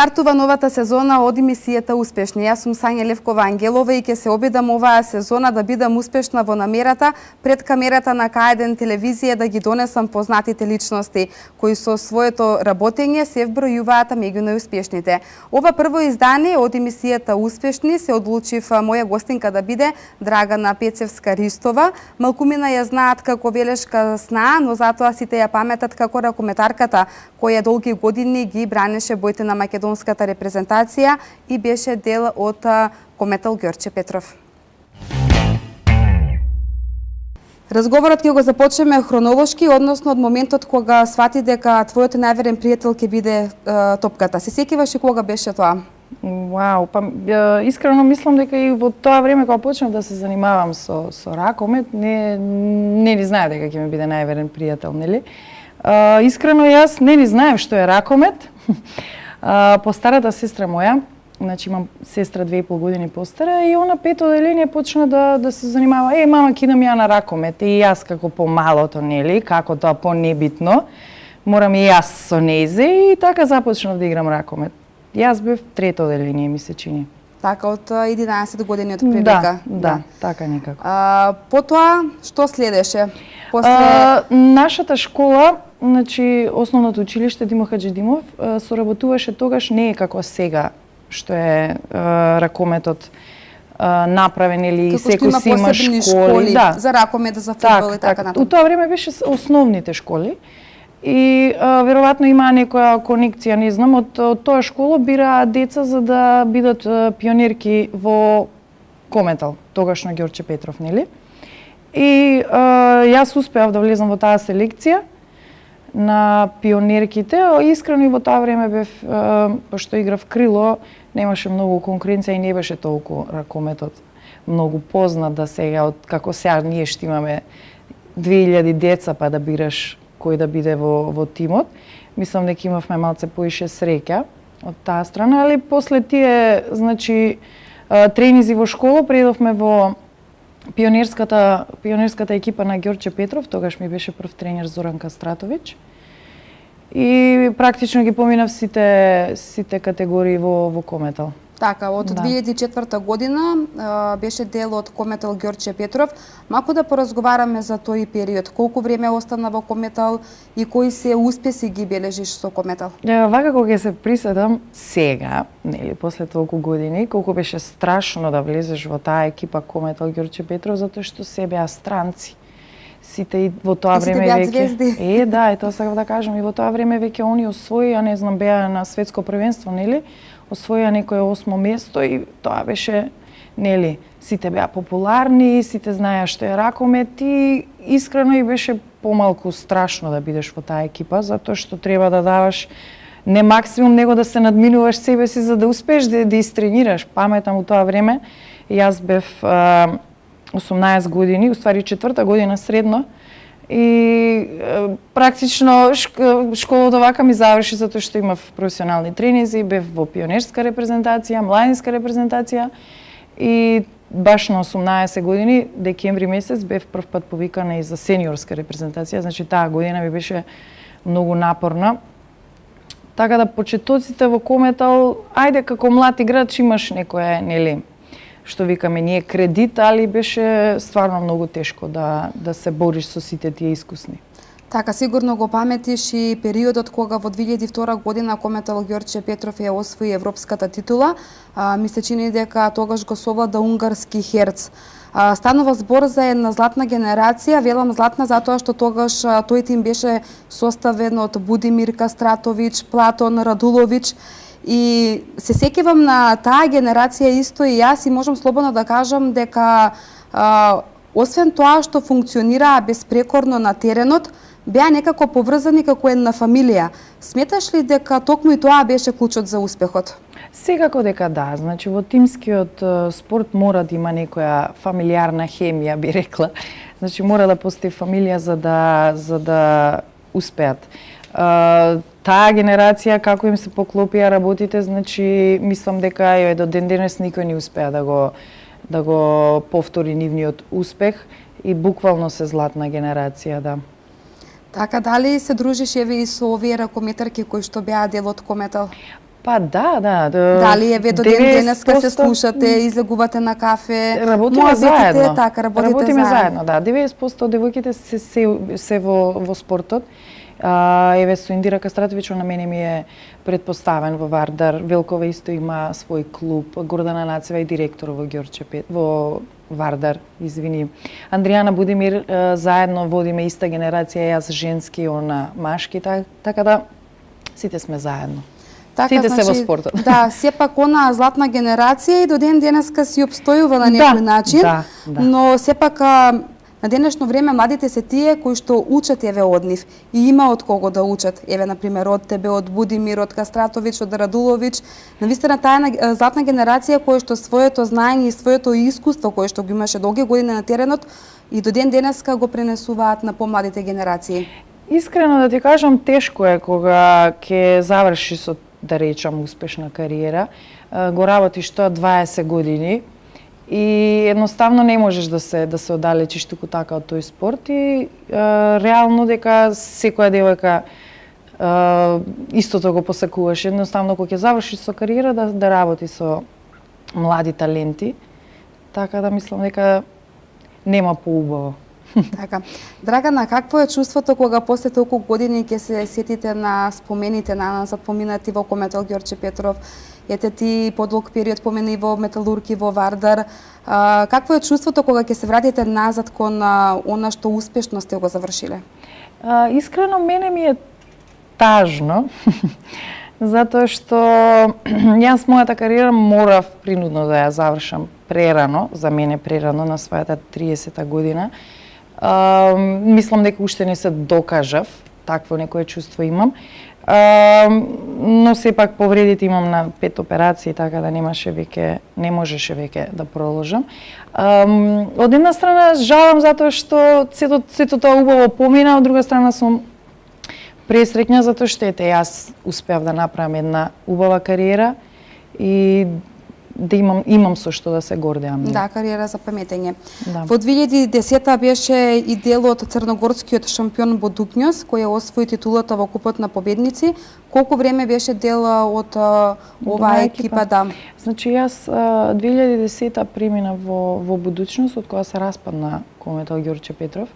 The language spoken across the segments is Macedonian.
Стартува новата сезона од емисијата Успешни. Јас сум Сања Левкова Ангелова и ќе се обидам оваа сезона да бидам успешна во намерата пред камерата на К1 телевизија да ги донесам познатите личности, кои со своето работење се вбројуваат меѓу најуспешните. Ова прво издание од емисијата Успешни се одлучив моја гостинка да биде Драгана Пецевска-Ристова. Малкумина ја знаат како велешка сна, но затоа сите ја паметат како ракометарката која долги години ги бранеше боите на македонската репрезентација и беше дел од кометал Ѓорче Петров. Разговорот ќе го започнеме хронолошки, односно од моментот кога свати дека твојот најверен пријател ќе биде топката. Се сеќаваш и кога беше тоа? Вау, па искрено мислам дека и во тоа време кога почнав да се занимавам со ракомет, не знаев дека ќе ми биде најверен пријател, нели? Искрено јас не знаев што е ракомет. Постарата сестра моја, значи имам сестра 2,5 години постара и она пето оделение почна да се занимава. Мама, ќе идам ја на ракомет. И јас како помалото, нели, како тоа понебитно, морам и јас со нејзе и така започнав да играм ракомет. Јас бев трето оделение, ми се чини. Така, од 11 години од прилика. Да, така некако. Потоа, што следеше? Нашата школа, значи основното училиште Димо Хаџидимов, соработуваше тогаш, не е како сега, што е ракометот направен или секој си има школи. Да. За ракомет, за фудбал и така натаму. У тоа време беше основните школи. И веројатно има некоја конекција, не знам, од тоа школа бира деца за да бидат пионерки во кометал, тогашно Ѓорче Петров, нели? И јас успеав да влезам во таа селекција на пионерките. Искрено и во тоа време бев, пошто играв крило, немаше многу конкуренција и не беше толку ракометот многу познат да сега, како сега ние што имаме 2000 деца па да бираш кој да биде во тимот. Мислам дека имавме малце поише среќа од таа страна, али после тие, значи, тренизи во школа предовме во пионерската екипа на Ѓорче Петров, тогаш ми беше прв тренер Зоран Кастратовиќ. И практично ги поминав сите категории во кометал. Така, од 2004 година беше дел од кометал Ѓорче Петров. Малку да поразговараме за тој период. Колку време остана во кометал и кои се успеси ги бележиш со кометал? Вака кога се присетам сега, нели, после толку години, колку беше страшно да влезеш во таа екипа кометал Ѓорче Петров, затоа што се беа странци. Сите и во тоа време веќе. Да, тоа сакав да кажам, и во тоа време веќе они освоија, не знам, беа на светско првенство, нели? Освоја некое 8 место и тоа беше, нели, сите беа популарни, сите знаеа што е ракомет и искрено и беше помалку страшно да бидеш во таа екипа, затоа што треба да даваш не максимум, него да се надминуваш себе си за да успееш да истренираш. Паметам у тоа време, јас бев 18 години, уствари 4-та година средно, и практично школата вака ми заврши затоа што имав професионални тренизи, бев во пионерска репрезентација, младинска репрезентација и баш на 18 години, декември месец, бев прв пат повикана и за сениорска репрезентација, значи таа година ми беше многу напорна. Така да почетоците во кометал, ајде како млад играч имаш некое, нели, што викаме ние кредит, али беше стварно многу тешко да се бориш со сите тие искусни. Така, сигурно го паметиш и периодот кога во 2002 година кометал Ѓорче Петров ја освои европската титула. Ми се чини дека тогаш го совлада унгарски Херц. Станува збор за една златна генерација, велам златна затоа што тогаш тој тим беше составен од Будимир Кастратовиќ, Платон Радуловиќ. И се сеќавам на таа генерација исто и јас и можам слободно да кажам дека освен тоа што функционираа безпрекорно на теренот, беа некако поврзани како една фамилија. Сметаш ли дека токму и тоа беше клучот за успехот? Секако дека да, значи во тимскиот спорт мора да има некоја фамилиарна хемија, би рекла. Значи мора да постои фамилија за да успеат. Таа генерација, како им се поклопија работите, значи мислам дека и до ден денес никој не успеа да го повтори нивниот успех и буквално се златна генерација, да. Така, дали се дружиш еве и со овие ракометарки кои што беа дел од кометал? Па да. Дали еве до ден 90% денеска се слушате, излегувате на кафе, Работиме муабетите, заедно. така, работите заедно, да. 90% од девојките се во спортот. Еве со Индира Кастратовиќ, на мене ми е предпоставен во Вардар. Велкова исто има свој клуб. Гордана Нацева е директор во Вардар, извини. Андријана Будимир, заедно водиме иста генерација, јас женски, она машки, така да сите сме заедно. Така, сите се во спортот. Да, сепак она златна генерација и до ден денеска си обстојува на некој начин, но сепак на денешно време младите се тие кои што учат еве од нив и има од кого да учат. Еве на пример од тебе, од Будимир, од Кастратовиќ, од Радуловиќ. Навистина таа златна генерација која што своето знаење и своето искуство кое што го имаше долги години на теренот и до ден денеска го пренесуваат на помладите генерации. Искрено да ти кажам, тешко е кога ќе заврши со, да речам, успешна кариера. Го работиш тоа 20 години и едноставно не можеш да се оддалечиш туку така од тој спорт и реално дека секоја девојка истото го посекуваш. Едноставно кога ќе завршиш со кариера да работи со млади таленти, така да мислам дека нема поубаво. Така. Драгана, какво е чувството кога после толку години ќе се сетите на спомените назад поминати во Кометол Ѓорче Петров? Ете ти подолг период помена и во Металург и во Вардар. Какво е чувството кога ќе се вратите назад кон она што успешно сте го завршиле? Искрено мене ми е тажно, затоа што јас мојата кариера морав принудно да ја завршам прерано, за мене прерано на својата 30-та година. Мислам дека уште не се докажав, такво некое чувство имам. Но сепак повредите имам на 5 операции, така да не можеше веќе да продолжам. Од една страна жалам затоа што сето тоа убаво помина, од друга страна сум пресреќна затоа што јас успеав да направам една убава кариера и да имам со што да се гордеам. Да, кариера за паметење. Да. Во 2010 беше и дел од црногорскиот шампион Бодукњос, кој ја освои титулата во Купот на победници. Колку време беше дел од оваа екипа? Да. Значи јас 2010 преминав во Будучност, од кога се распадна Кометол Ѓорче Петров.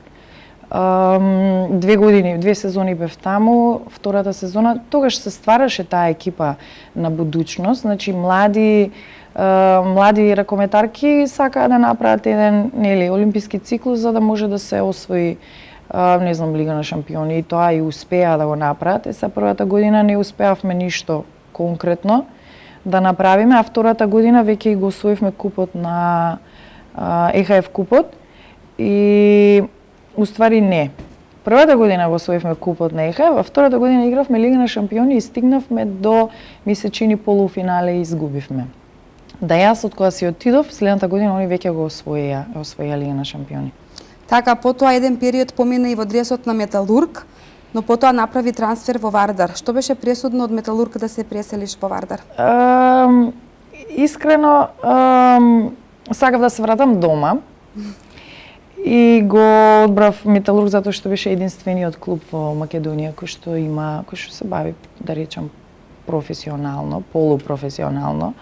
2 сезони бев таму, втората сезона, тогаш се ствараше таа екипа на Будучност, значи млади ракометарки сакаа да направат еден олимписки циклус за да може да се освои Лига на шампиони и тоа и успеа да го направат. Са првата година не успеавме ништо конкретно да направиме, а втората година веќе го освоивме купот на ЕХФ купот и уствари не. Првата година го освоивме купот на ЕХФ, а втората година игравме Лига на шампиони и стигнавме до мисечини полуфинале и изгубивме. Да јас од кога си отидов, следната година они веќе го освоија Лига на шампиони. Така, потоа еден период помина и во дресот на Металург, но потоа направи трансфер во Вардар. Што беше пресудно од Металург да се преселиш во Вардар? Искрено, сакав да се вратам дома и го одбрав Металург затоа што беше единствениот клуб во Македонија кој што се бави, да речам, професионално, полупрофесионално.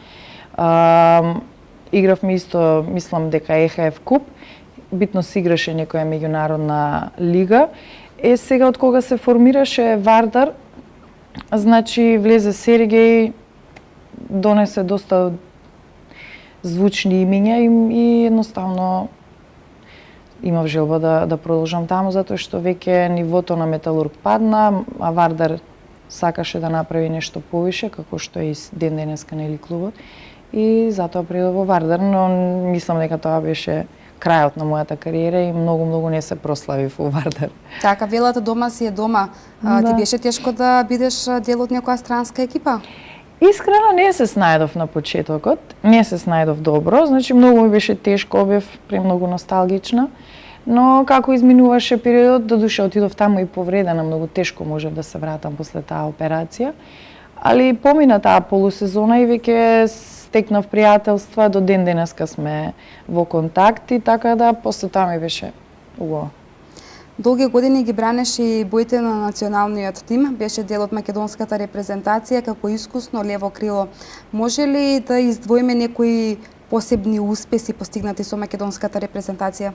Игравме исто, мислам дека ЕХФ куп, битно се играше некоја меѓународна лига. Сега од кога се формираше Вардар, значи влезе Сергеј, донесе доста звучни имиња и едноставно имав желба да продолжам таму затоа што веќе нивото на Металург падна, а Вардар сакаше да направи нешто повише како што е и ден денеска клубот. И затоа придов во Вардар, но мислам дека тоа беше крајот на мојата кариера и многу не се прославив во Вардар. Така, велата дома си е дома. Ти беше тешко да бидеш дел од некоја странска екипа? Искрено не се снајдов на почетокот, не се снајдов добро, значи многу ми беше тешко, бев премногу носталгична, но како изминуваше периодот, додуше отидов таму и повредена, многу тешко можев да се вратам после таа операција, али помина таа полусезона и веќе стекнав пријателства, до ден денеска сме во контакт и така да после тоа ми беше убаво. Долги години ги бранеше и боите на националниот тим, беше дел од македонската репрезентација како искусно лево крило. Може ли да издвоиме некои посебни успеси постигнати со македонската репрезентација?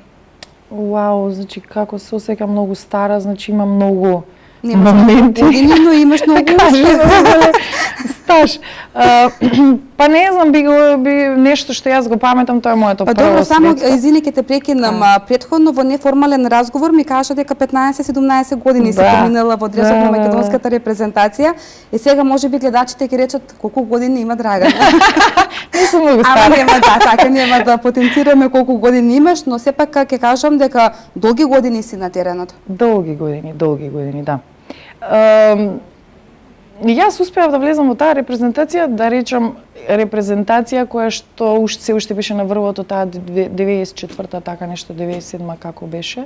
Вау, значи како се осеќам многу стара, значи има многу Немаш моменти. години, но имаш многу успех. Стаж. Па не знам, би нешто што јас го паметам, тоа е моето Па прво добро, само светско. извини ќе те прекинам. Претходно во неформален разговор ми кажа дека 15-17 години се поминала во дресот на македонската репрезентација и сега можеби гледачите ќе речат колку години има Драгана. Не сум многу Ама стара. нема така нема да потенцираме колку години имаш, но сепак ќе кажам дека долги години си на теренот. Долги години, да. Јас успеав да влезам во таа репрезентација, да речам репрезентација која што се уште беше на врвото таа 94-та, така нешто 97-ма како беше.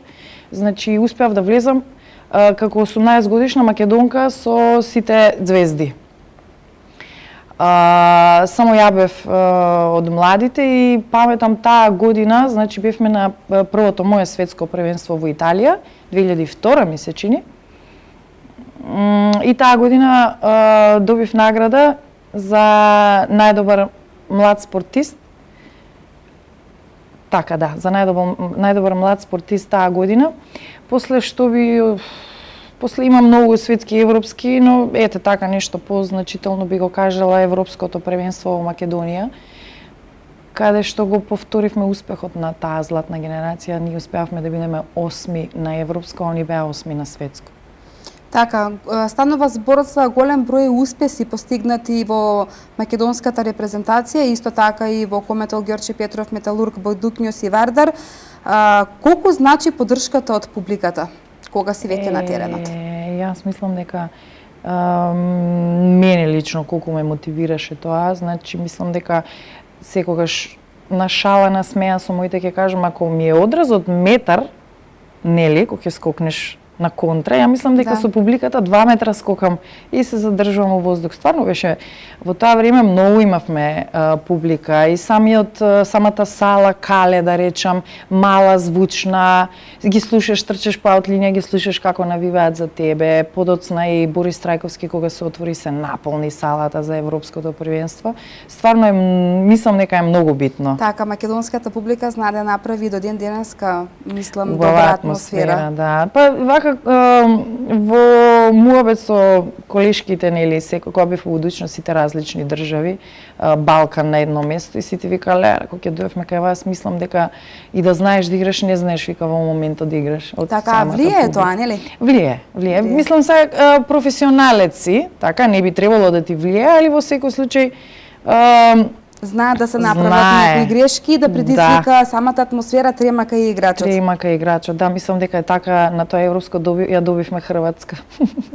Значи успеав да влезам како 18 годишна македонка со сите звезди. Само ја бев од младите и паметам таа година, значи бевме на првото мое светско првенство во Италија, 2002 ми се чини. И таа година добив награда за најдобар млад спортист. Така да, за најдобар млад спортист таа година. После има многу светски и европски, но ете така нешто позначително би го кажала Европското првенство во Македонија, каде што го повторивме успехот на таа златна генерација. Ние успеавме да бидеме 8 на европско, они беа 8 на светско. Така, станува збор за голем број успеси постигнати во македонската репрезентација, исто така и во Кометол Ѓорче Петров, Металург, Бодукњос и Вардар. Колку значи поддршката од публиката кога си веќе на теренот? Јас мислам дека мене лично колку ме мотивираше тоа, значи мислам дека секогаш на шала, на смеа со моите ќе кажам, ако ми е одразот метар, нели, кога ќе скокнеш на контра, ја мислам дека со публиката 2 метра скокам и се задржувам во воздух. Стварно беше, во тоа време многу имавме публика и самата сала кале, да речам, мала, звучна, ги слушаш, трчеш по аутлинија, ги слушаш како навиваат за тебе. Подоцна и Борис Трајковски кога се отвори се наполни салата за Европското првенство. Стварно мислам дека е многу битно. Така, македонската публика знае да направи до ден денеска, мислам, добра атмосфера. Да. Па вака во муабет со колешките, нели, кога бев во будучност сите различни држави, Балкан на едно место и сите викале, кога ќе дојдовме кај вас, мислам дека и да знаеш да играш, не знаеш вика во моментот да играш. Така, влие тоа, нели? Влие. Мислам се професионалец си, така не би требало да ти влие, али во секој случај знае да се направат некои грешки, да предизвика самата атмосфера трема кај играчот. Трема кај играчот, да, мислам дека е така, на тоа европско ја добивме Хрватска.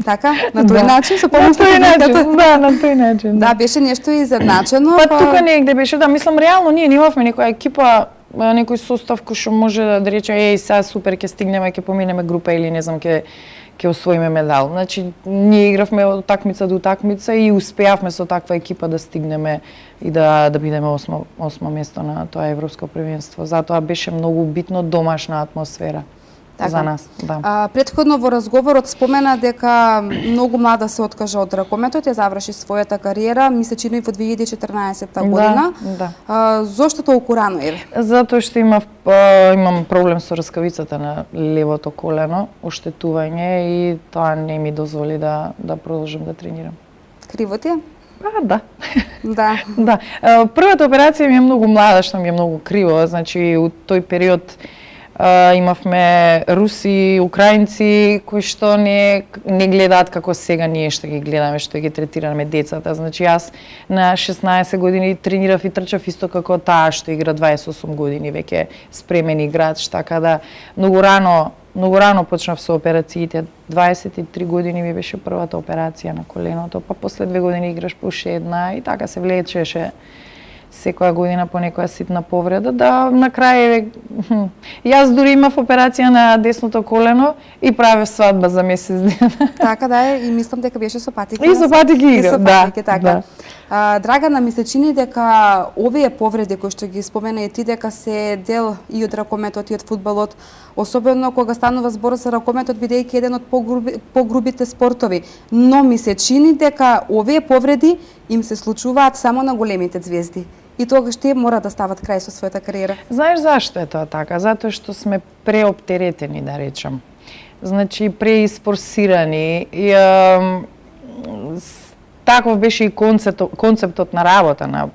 Така, на тој начин, со помош на тој начин. Да, беше нешто изедначено. Па тука негде беше, да, мислам реално ние немавме некоја екипа, некој состав кој што може да рече сега супер ќе стигнеме, ќе поминеме група или не знам ќе освоиме медал. Значи, ние игравме од такмица до такмица и успеавме со таква екипа да стигнеме и да бидеме осмо место на тоа европско првенство. Затоа беше многу битно домашна атмосфера за нас. Да. Претходно во разговорот спомена дека многу млада се откажа од ракометот, ја заврши својата кариера, ми се чини во 2014 година. Да. Зошто толку рано е? Затоа што имам проблем со раскавицата на левото колено, оштетување и тоа не ми дозволи да продолжам да тренирам. Криво ти е? Па да. Да. Да. Првата операција ми е многу млада, што ми е многу криво, значи у тој период имавме руси, украинци кои што не гледаат како сега ние што ги гледаме, што ги третираме децата. Значи јас на 16 години тренирав и трчав исто како таа што игра 28 години веќе спремен играч, така да многу рано почнав со операциите. 23 години ми беше првата операција на коленото, па после 2 години играш по уште една и така се влечеше секоја година по некоја ситна повреда, да на крај јас дури имав операција на десното колено и правев свадба за месец дена. Така да е, и мислам дека беше со патики. И со патики игра, да. Така. Драгана, ми се чини дека овие повреди кои што ги спомена и ти, дека се дел и од ракометот и од фудбалот, особено кога станува збор за ракометот, бидејќи еден од погрубите спортови. Но ми се чини дека овие повреди им се случуваат само на големите звезди. И тогаш тие мора да стават крај со својата кариера. Знаеш зашто е тоа така? Затоа што сме преоптеретени, да речам. Значи, преисфорсирани. Таков беше и концептот на работа на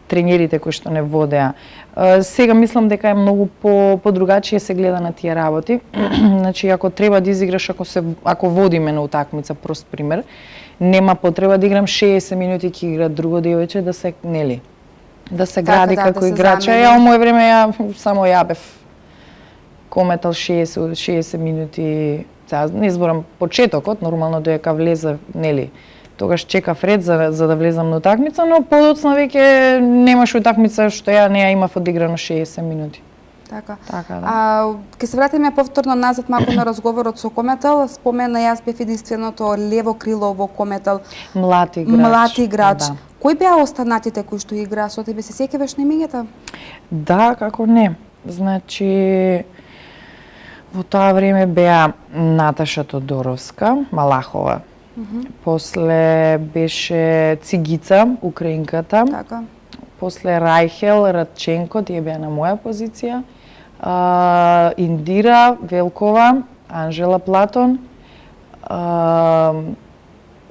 тренерите кои што не водеа. Сега мислам дека е многу подругачие се гледа на тие работи. Значи, ако треба да изиграш, ако водиме на утакмица, прост пример, нема потреба да играм 60 минути ќе игра друго девојче да се да се гради како играча. Ја во моје време само ја бев кометал 60 минути. Не зборам почетокот, нормално дека влезе, тогаш чекав ред за да влезам на утакмица, но подоцна веќе немаше утакмица што ја не ја имав одиграно 60 минути. Така. Да. Ке се вратиме повторно назад малку на разговорот со Кометал. Спомена, јас бев единственото лево крило во Кометал. Млад играч. Да. Кои беа останатите кои што играа со тебе? Се сеќаваш на имињата? Да, како не. Значи, во тоа време беа Наташа Тодоровска, Малахова. После беше Цигица, украинката. Така. После Рајхел Радченко, тие беа на моја позиција. Индира Велкова, Анжела Платон,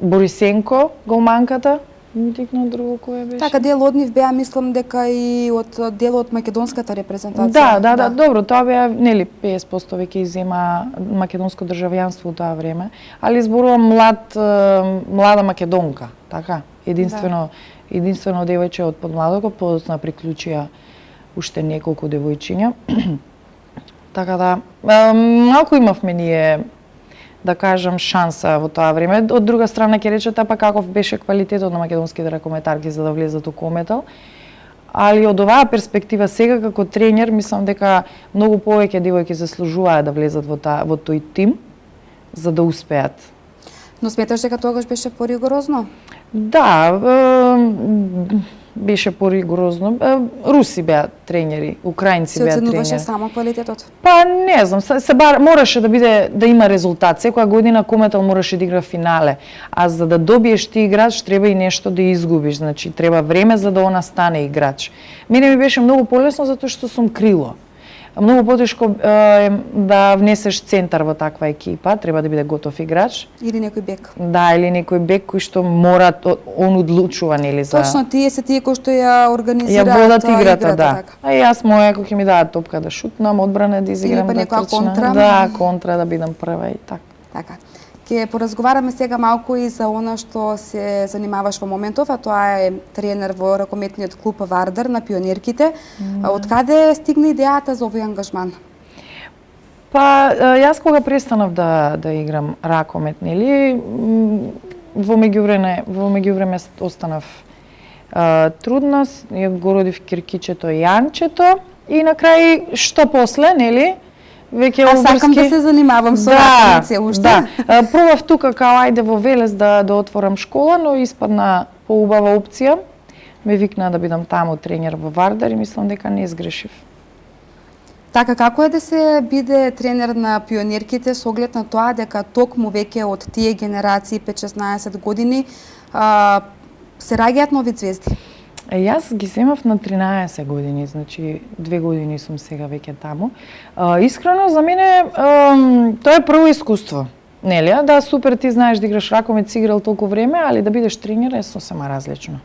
Борисенко, голманката. Ми тикна друго кој беше. Така, дел од нив беа, мислам дека и од делот македонската репрезентација. Да, добро, тоа беа, 50% веќе изема македонско државјанство во тоа време, али зборувам млада македонка, така, единствено девојче од подмладокот, подоцна приклучија уште неколку девојчиња. Така да, малку имавме ние, да кажам, шанса во тоа време. Од друга страна ќе речете па каков беше квалитетот на македонските ракометарки за да влезат у Кометал. Али од оваа перспектива сега како тренер мислам дека многу повеќе девојки заслужуваат да влезат во тој тим за да успеат. Но сметаш дека тогаш беше поригорозно? Да, беше поригорозно. Руси беа тренери, украинци беа тренери. Се оценуваше само квалитетот? Па не знам, мораше да има резултат. Секоја година Кометал мораше да игра финале, а за да добиеш ти играч треба и нешто да изгубиш, значи треба време за да она стане играч. Мене ми беше многу полесно затоа што сум крило. Многу потешко да внесеш центар во таква екипа, треба да биде готов играч. Или некој бек. Да, или некој бек кој што мора, он одлучува, нели, за... Точно, тие се тие кои што ја организираат водат играта, да. Така. А јас моја, кој ќе ми дадат топка да шутнам, одбрана да изиграм, да трчам. контра. Да, контра, да бидам прва и така. Така. Ќе поразговараме сега малку и за она што се занимаваш во моментов, а тоа е тренер во ракометниот клуб Вардар на пионерките. Од каде стигна идејата за овој ангажман? Па, јас кога престанав да играм ракомет, нели, во меѓувреме останав трудна, го родив киркичето Јанчето и на крај што после, нели? Веќе сакам да се занимавам со ракомет уште. Да, пробав тука као ајде во Велес да отворам школа, но испадна поубава опција. Ме викна да бидам таму тренер во Вардар и мислам дека не сгрешив. Така, како е да се биде тренер на пионерките со оглед на тоа дека токму веќе од тие генерации 5-16 години се раѓаат нови звезди? Јас ги земав на 13 години, значи 2 години сум сега веќе таму. Искрено за мене тоа е прво искуство. Нели? Да, супер, ти знаеш да играш ракомет, си играл толку време, али да бидеш тренер е сосема различно.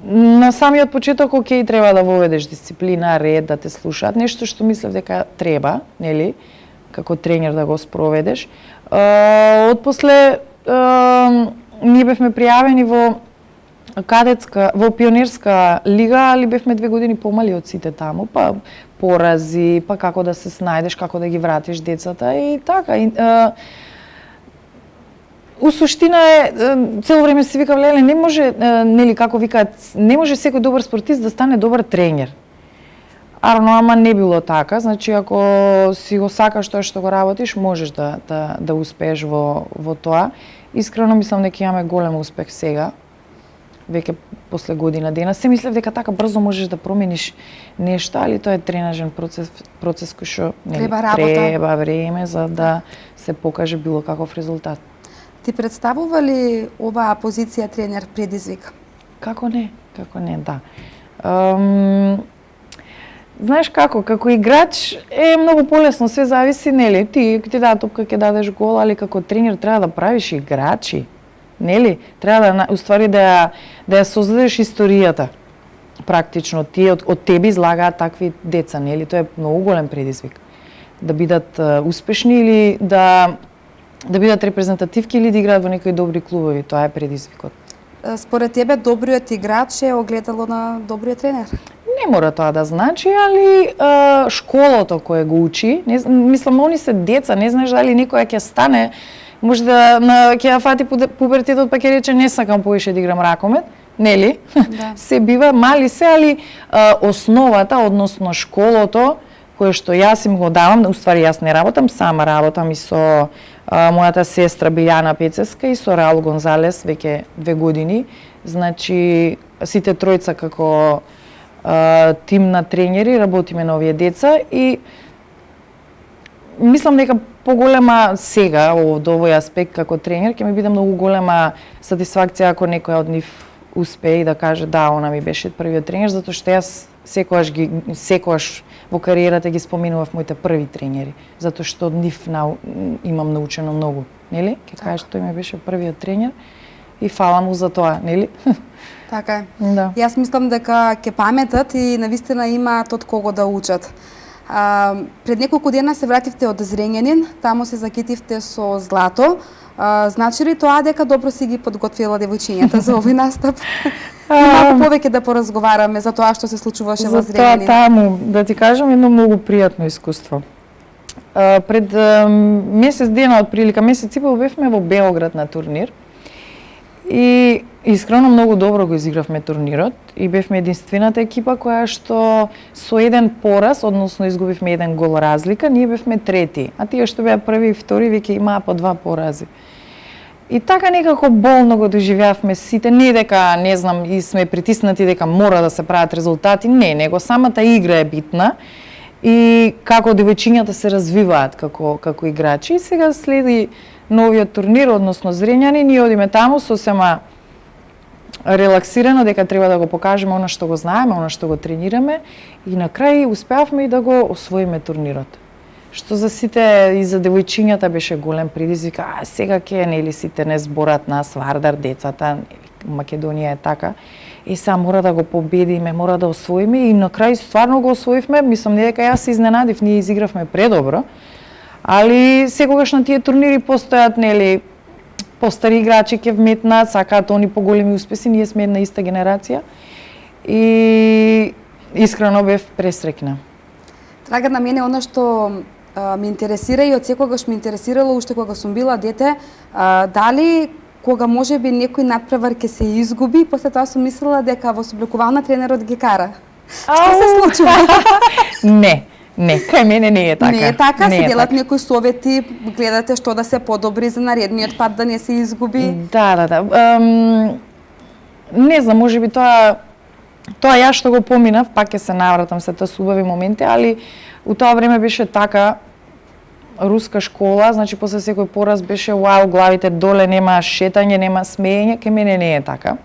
На самиот почеток, окей, треба да воведеш дисциплина, ред, да те слушаат, нешто што мислев дека треба, нели, како тренер да го спроведеш. Отпосле ние бевме пријавени во пионерска лига, али бевме 2 години помали од сите таму, па порази, па како да се снајдеш, како да ги вратиш децата и така. У суштина е, цело време си викав, леле, не може, нели, како викаат, не може секој добар спортист да стане добар тренер. Ама не било така, значи ако си го сакаш тоа што го работиш, можеш да успееш во тоа. Искрено мислам дека имаме голем успех сега, веќе после година дена. Се мислев дека така брзо можеш да промениш нешто, али тоа е тренажен процес кој што треба време за да се покаже било каков резултат. Ти представува ли оваа позиција тренер предизвик? Како не, да. Знаеш како играч е многу полесно, се зависи, нели? Ти дадат топка, ќе дадеш гол, али како тренер треба да правиш играчи, нели? Треба да уствари да ја создадеш историјата. Практично ти од тебе излагаат такви деца, нели? Тоа е многу голем предизвик. Да бидат успешни или да бидат репрезентативки или да играат во некои добри клубови, тоа е предизвикот. Според тебе добриот играч е огледало на добриот тренер? Не мора тоа да значи, али школото кое го учи, мислам, они се деца, не знаеш дали некоја ќе стане, може да ќе ја фати пубертетот па ќе рече не сакам повеќе да играм ракомет, нели? Да. Се бива, мали се, али основата, односно школото, кое што јас им го давам, уствари јас не работам, сама работам и со мојата сестра Билјана Пецеска и со Раул Гонзалес веќе 2 години. Значи, сите тројца како тим на тренери работиме на овие деца и мислам дека поголема сега од овој аспект како тренер ќе ми биде многу голема сатисфакција ако некој од нив успее да каже да, она ми беше првиот тренер, затоа што јас секогаш во кариерата ги споменував моите први тренери, затоа што од нив имам научено многу, нели? Ќе кажеш тој ми беше првиот тренер и фала му за тоа, нели? Така е. Да. Јас мислам дека ќе паметат и навистина имаат од кого да учат. Пред неколку дена се вративте од Зрењанин, таму се закитивте со злато. Значи ли тоа дека добро си ги подготвила девојчињата за овој настап? И малку повеќе да поразговараме за тоа што се случуваше во Зрењанин. За тоа таму, да ти кажам, едно многу пријатно искуство. Пред месец дена, отприлика месец и пол, бевме во Белград на турнир. И искрено многу добро го изигравме турнирот и бевме единствената екипа која што со еден пораз, односно изгубивме еден гол разлика, ние бевме трети, а тие што беа први и втори веќе имаа по 2 порази. И така некако болно го доживеавме сите, не дека, не знам, и сме притиснати дека мора да се прават резултати, не, него самата игра е битна и како девојчињата се развиваат како играчи. И сега следи новиот турнир, односно Зрењани, ние одиме таму сосема релаксирано дека треба да го покажеме она што го знаеме, она што го тренираме и на крај успеавме и да го освоиме турнирот. Што за сите и за девојчињата беше голем предизвик. Сега ќе нели сите не зборат нас Вардар децата, Македонија е така. И сега мора да го победиме, мора да освоиме и на крај стварно го освоивме. Мислам не дека јас се изненадив, ние изигравме предобро. Али секогаш на тие турнири постојат нели постари играчи ќе вметнат, сакаат они поголеми успеси, ние сме една иста генерација. И искрено бев пресрекна. Драга, на мене она што ме интересира и од секогаш ме интересирало уште кога сум била дете, дали кога можеби некој надпревар ќе се изгуби, после тоа сум мислела дека во собликувална тренерот ги кара. Што се случува? Не, кај мене не е така. Не е така, се делат некои совети, гледате што да се подобри за наредниот пат да не се изгуби. Да. Не знам, можеби тоа јас што го поминав, пак ќе се навратам се тоа убави моменти, али у тоа време беше така руска школа, значи после секој пораз беше вау, главите доле, нема шетање, нема смеење, кај мене не е така.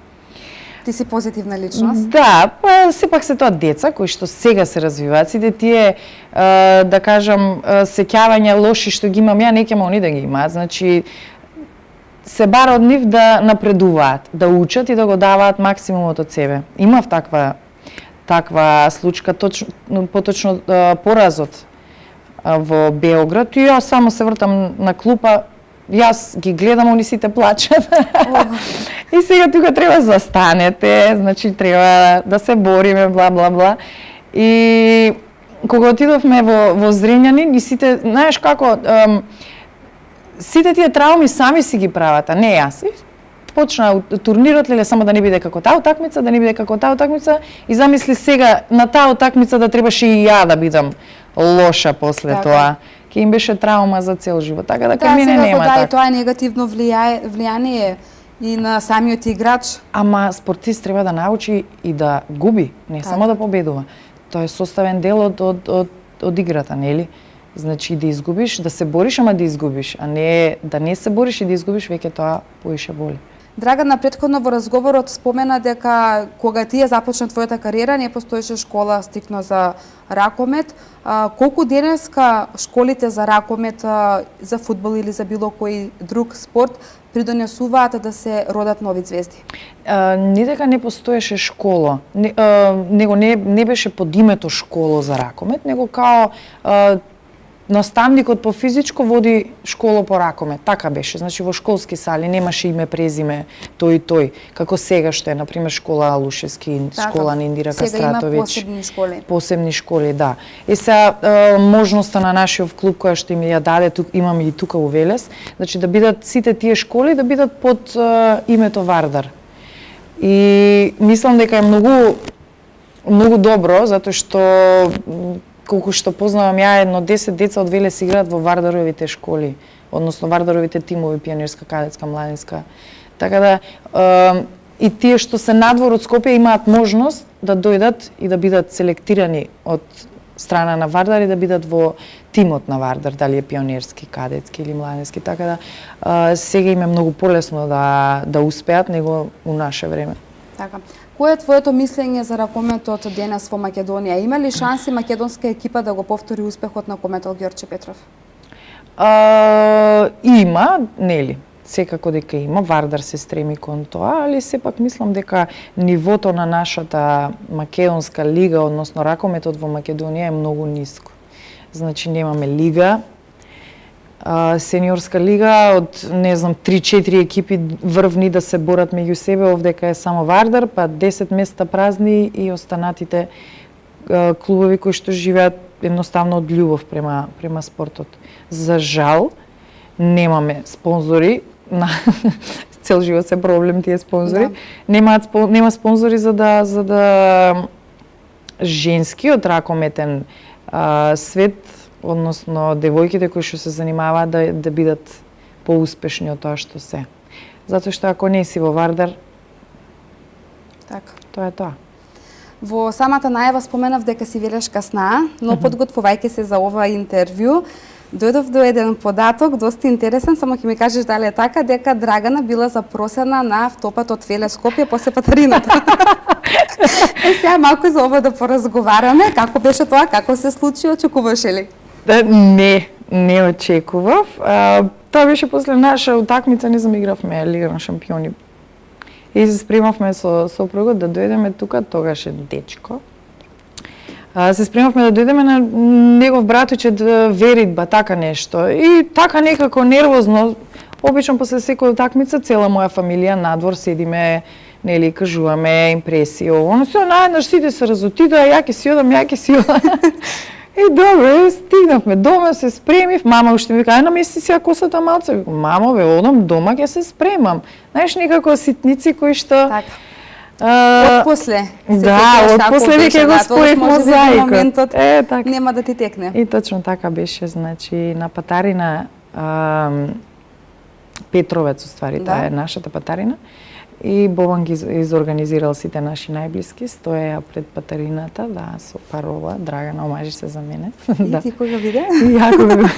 Ти си позитивна личност? Да, па сепак се тоа деца кои што сега се развиваат, сите тие да кажам сеќавања лоши што ги имам ја, не ќе они да ги имаат. Значи се бара од нив да напредуваат, да учат и да го даваат максимумот од себе. Имав таква случка, поточно поразот во Белград и јас само се вртам на клупа, јас ги гледам, они сите плачат. И сега тука треба да застанете, значи треба да се бориме, бла бла бла. И кога отидовме во Зрењанин и сите, знаеш како, сите тие трауми сами си ги прават, а не јас. Почна турнирот, леле, само да не биде како таа утакмица, и замисли сега на таа утакмица да требаше и ја да бидам лоша после тоа. ќе им беше траума за цел живот. Така да кај Да, мене секако нема да, и така. тоа е негативно влијание и на самиот играч. Ама спортист треба да научи и да губи, не Така. само да победува. Тоа е составен дел од играта, нели? Значи да изгубиш, да се бориш, ама да изгубиш, а не да не се бориш и да изгубиш, веќе тоа поише боли. Драгана, претходно во разговорот спомена дека кога ти ја започна твојата кариера не постоеше школа стрикно за ракомет. Колку денеска школите за ракомет, за фудбал или за било кој друг спорт придонесуваат да се родат нови звезди? Не дека не постоеше школа, него не беше под името школа за ракомет, него као наставникот по физичко води школа по ракомет. Така беше. Значи во школски сали немаше име, презиме, тој и тој. Како сега што е, например, школа Алушевски, школа на Индира Кастратовиќ. Сега има посебни школи. Посебни школи, да. И сега можноста на нашиот клуб која што им ја даде, имаме и тука у Велес, значи да бидат сите тие школи да бидат под името Вардар. И мислам дека е многу добро, затоа што колку што познавам ја, 10 деца од Велес играат во Вардаровите школи, односно Вардаровите тимови, пионерска, кадетска, младинска. Така да и тие што се надвор од Скопје имаат можност да дојдат и да бидат селектирани од страна на Вардар и да бидат во тимот на Вардар, дали е пионерски, кадетски или младински. Така да сега им е многу полесно да успеат него у наше време. Така. Кој е твоето мислење за ракометот денес во Македонија? Има ли шанси македонска екипа да го повтори успехот на кометол Ѓорче Петров? Има, нели? Секако дека има, Вардар се стреми кон тоа, али сепак мислам дека нивото на нашата македонска лига, односно ракометот во Македонија е многу ниско. Значи немаме лига, сениорска лига од, не знам, 3-4 екипи врвни да се борат меѓу себе, овдека е само Вардар, па 10 места празни и останатите клубови кои што живеат едноставно од љубов према спортот. За жал, немаме спонзори, цел живот се проблем тие спонзори. Да. Нема спонзори за да женскиот ракометен свет, односно девојките кои што се занимаваат да бидат поуспешни од тоа што се. Затоа што ако не си во Вардар, така, тоа е тоа. Во самата најава споменав дека си велешка сна, но подготвувајќи се за ова интервју, дојдов до еден податок, доста интересен, само ќе ми кажеш дали е така, дека Драгана била запросена на автопат од Велес Скопје после патарината. Сега малку за ова да поразговараме, како беше тоа, како се случи, очекуваше ли? Не очекував. Тоа беше после наша утакмица, не знам, игравме Лига на шампиони. И се спремавме со сопругот да дојдеме тука, тогаш е дечко. Се спремавме да дојдеме на негов братуче веридба, така нешто. И така некако нервозно, обично после секоја утакмица цела моја фамилија надвор седиме, нели, кажуваме импресии, оно се наеднаш сите се разотидоа, ја ќе си одам. И добро, стигнавме дома, се спремив, мама уште ми вика, ај намести си косата малце. Викам, мамо, бе, одам дома, ќе се спремам. Знаеш, некако ситници кои што... Така. Од после. Да, од после веќе го споев мозаикот. Така. Нема да ти текне. И точно така беше, значи, на патарина Петровец, уствари, таа е нашата патарина. И Бобан ги изорганизирал сите наши најблиски, стоеа пред патарината, да, со парола, Драгана, омажи се за мене. И ти кога биде? И ја кога биде.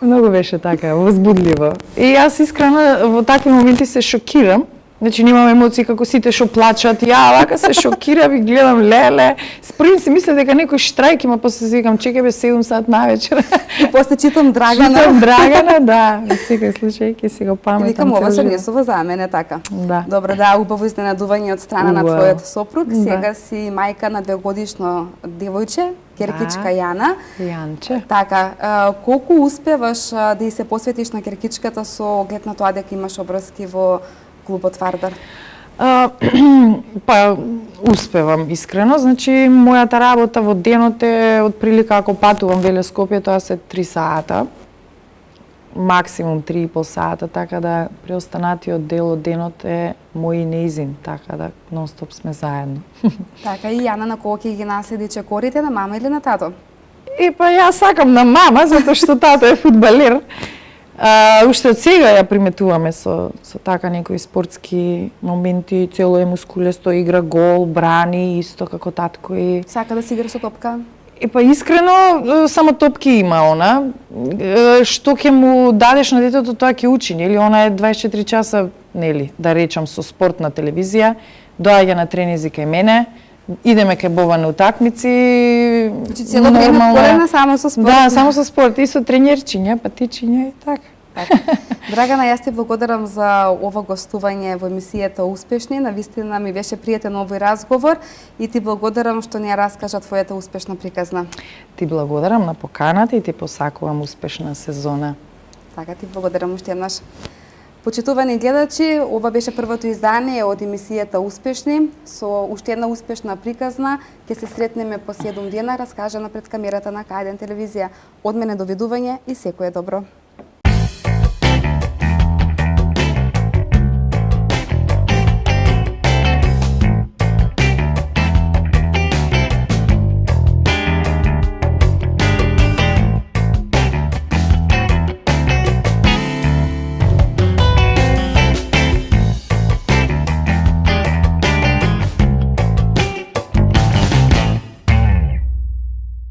Многу беше така, возбудливо. И јас искрено во такви моменти се шокирам. Значи немам емоции како сите што плачат, ја вака се шокирав и гледам леле. Спрвим си мислев дека некој штрајк има, после си викам чекај бе 7 сат навечер. И после читам Драгана. Читам Драгана, да. Во секој случај ќе си го паметам. Викам ова се несува за мене така. Да. Добро, да, убаво изненадување од страна на твојот сопруг. Сега си мајка на 2-годишно девојче, керкичка Јана. Јанче. Така, колку успеваш да и се посветиш на керкичката со оглед на тоа дека имаш обврски во клубот Вардар? Па, успевам искрено. Значи, мојата работа во денот е, од прилика ако патувам Велес Скопје, тоа се 3 сата. Максимум 3,5 сата, така да преостанатиот дел од денот е мој и неизин, така да нон-стоп сме заедно. Така, и Јана на кого ќе ги наследи чекорите, на мама или на тато? И па ја сакам на мама, затоа што тато е фудбалер. Уште од сега ја приметуваме со така некои спортски моменти, цело е мускулесто, игра гол, брани, исто како татко и... Сака да си игра со топка? И па искрено, само топки има она. Што ќе му дадеш на детето, тоа ќе учи, нели? Она е 24 часа, нели, да речам, со спорт на телевизија, доаѓа на тренинзи кај мене, идеме кај Бован утакмици. Значи цело време полена само со спорт. Да, само со спорт и со тренерчиња, патичиња и така. Драгана, јас ти благодарам за ова гостување во емисијата Успешни. Навистина ми беше пријатен овој разговор и ти благодарам што ни ја раскажа твојата успешна приказна. Ти благодарам на поканата и ти посакувам успешна сезона. Така, ти благодарам уште еднаш. Почитувани гледачи, ова беше првото издание од емисијата Успешни со уште една успешна приказна. Ќе се сретнеме по 7 дена, раскажана пред камерата на К1 телевизија. Од мене довидување и секое добро.